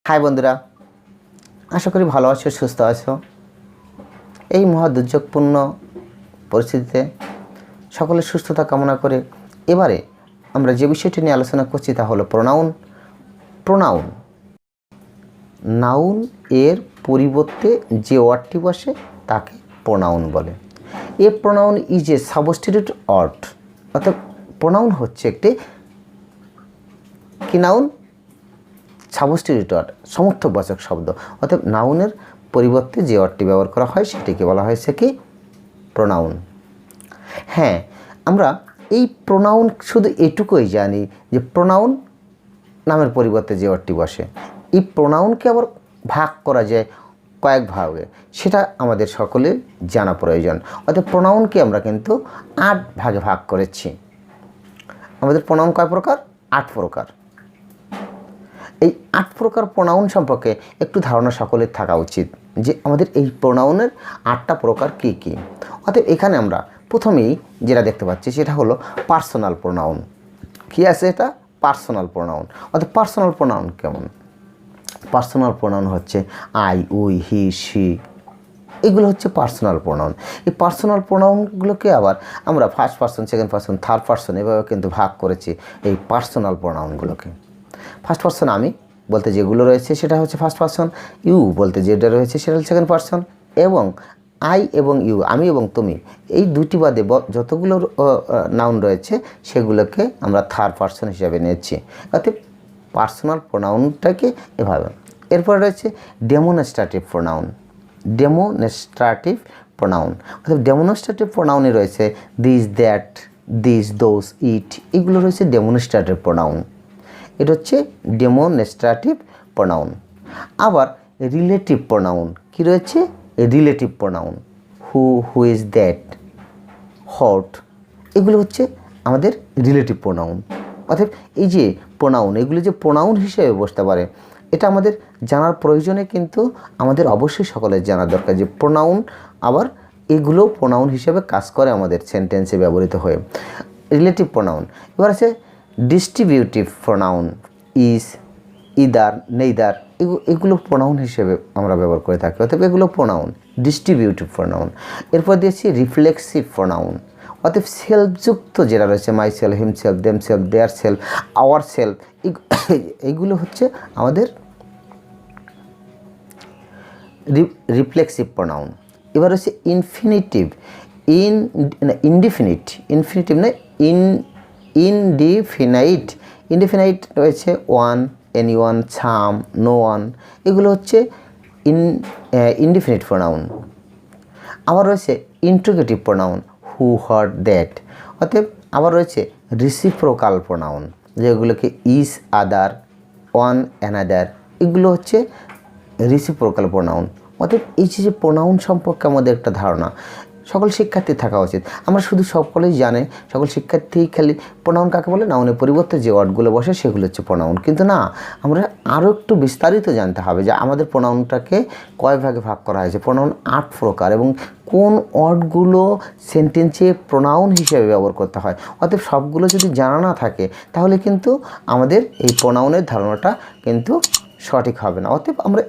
High বন্ধুরা, আশা করি ভালো আছো, সুস্থ আছো। এই মহা দুর্যোগপূর্ণ পরিস্থিতিতে সকলের সুস্থতা কামনা করে এবারে আমরা যে বিষয়টি নিয়ে আলোচনা করছি তা হলো প্রোনাউন। নাউন এর পরিবর্তে যে ওয়ার্ডটি বসে তাকে প্রোনাউন বলে। A pronoun is a substitute word, অর্থাৎ প্রোনাউন হচ্ছে একটি কি নাউন, সাবস্টিটিউট ওয়ার্ড, সমর্থকবাচক শব্দ। অর্থাৎ নাউনের পরিবর্তে যে ওয়ার্ডটি ব্যবহার করা হয় সেটিকে বলা হয়েছে কি প্রোনাউন। হ্যাঁ, আমরা এই প্রোনাউন শুধু এটুকুই জানি যে প্রোনাউন নামের পরিবর্তে যে ওয়ার্ডটি বসে, এই প্রোনাউনকে আবার ভাগ করা যায় কয়েক ভাগে, সেটা আমাদের সকলের জানা প্রয়োজন। অর্থাৎ প্রোনাউনকে আমরা কিন্তু 8 ভাগে ভাগ করেছি। আমাদের প্রোনাউন কয় প্রকার? 8 প্রকার। এই 8 প্রকার প্রোনাউন সম্পর্কে একটু ধারণা সকলের থাকা উচিত যে আমাদের এই প্রোনাউনের 8টা প্রকার কী কী। অতএব এখানে আমরা প্রথমেই যেটা দেখতে পাচ্ছি সেটা হলো পার্সোনাল প্রোনাউন। কী আছে এটা? Personal pronoun. অর্থাৎ পার্সোনাল প্রোনাউন কেমন? পার্সোনাল প্রোনাউন হচ্ছে আই, উই, হি, শি, এগুলো হচ্ছে পার্সোনাল প্রোনাউন। এই পার্সোনাল প্রোনাউনগুলোকে আবার আমরা first person, second person, third person এভাবে কিন্তু ভাগ করেছি এই পার্সোনাল প্রোনাউনগুলোকে। ফার্স্ট পার্সন আমি বলতে যেগুলো রয়েছে সেটা হচ্ছে ফার্স্ট পার্সন, ইউ বলতে যেটা রয়েছে সেটা হচ্ছে সেকেন্ড পার্সন, এবং আই এবং ইউ, আমি এবং তুমি, এই দুটি বাদে যতগুলো নাউন রয়েছে সেগুলোকে আমরা থার্ড পার্সন হিসাবে নিয়েছি। অর্থাৎ পার্সোনাল প্রোনাউনটাকে এভাবে। এরপর রয়েছে ডেমনস্ট্রেটিভ প্রোনাউন। ডেমনস্ট্রেটিভ প্রোনাউন অর্থাৎ ডেমনস্ট্রেটিভ প্রোনাউনে রয়েছে দিস, দ্যাট, দিস, দোজ, ইট, এগুলো রয়েছে ডেমনস্ট্রেটিভ প্রোনাউন। এটা হচ্ছে ডেমনস্ট্রেটিভ প্রোনাউন। আবার রিলেটিভ প্রোনাউন কি রয়েছে? Relative pronoun who is that, hot, এগুলো হচ্ছে আমাদের রিলেটিভ প্রোনাউন। অর্থাৎ এই যে প্রোনাউন, এগুলো যে প্রোনাউন হিসেবে বসতে পারে এটা আমাদের জানার প্রয়োজনে কিন্তু আমাদের অবশ্যই সকলের জানা দরকার যে প্রোনাউন আবার এগুলো প্রোনাউন হিসেবে কাজ করে আমাদের সেন্টেন্সে ব্যবহৃত হয়ে। রিলেটিভ প্রোনাউন এবার আছে distributive pronoun, is, either, neither, এগুলো প্রোনাউন হিসেবে আমরা ব্যবহার করে থাকি। অর্থাৎ এগুলো প্রোনাউন, ডিস্ট্রিবিউটিভ প্রোনাউন। এরপর দিয়েছি রিফ্লেক্সিভ প্রোনাউন, অর্থাৎ সেলফযুক্ত যেটা রয়েছে myself, himself, themself, their self, our self, এইগুলো হচ্ছে আমাদের রিফ্লেক্সিভ প্রোনাউন। এবার হচ্ছে ইনফিনিটিভ, ইনডিফিনিটিভ না ইনডিফিনাইট রয়েছে ওয়ান, এনিওয়ান, সাম, নো ওয়ান, এগুলো হচ্ছে ইনডিফিনিট প্রোনাউন। আবার রয়েছে interrogative pronoun who, what, that. অতএব আবার রয়েছে রিসিপ্রোকাল প্রোনাউন যেগুলোকে ইজ, আদার, ওয়ান, অ্যানাদার, এগুলো হচ্ছে রিসিপ্রোকাল প্রোনাউন। অতএব এই যে প্রোনাউন সম্পর্কে আমাদের একটা ধারণা সকল শিক্ষার্থী থাকা উচিত। আমরা শুধু সকলেই জানে, সকল শিক্ষার্থী খালি প্রোনাউন কাকে বলে, নাউনের পরিবর্তে যে ওয়ার্ডগুলো বসে সেগুলো হচ্ছে প্রোনাউন। কিন্তু না, আমরা আরও একটু বিস্তারিত জানতে হবে যে আমাদের প্রোনাউনটাকে কয় ভাগে ভাগ করা হয়েছে। প্রোনাউন 8 প্রকার এবং কোন ওয়ার্ডগুলো সেন্টেন্সে প্রোনাউন হিসেবে ব্যবহার করতে হয়। অতএব সবগুলো যদি জানা না থাকে তাহলে কিন্তু আমাদের এই প্রোনাউনের ধারণাটা কিন্তু সঠিক হবে না। অতএব আমরা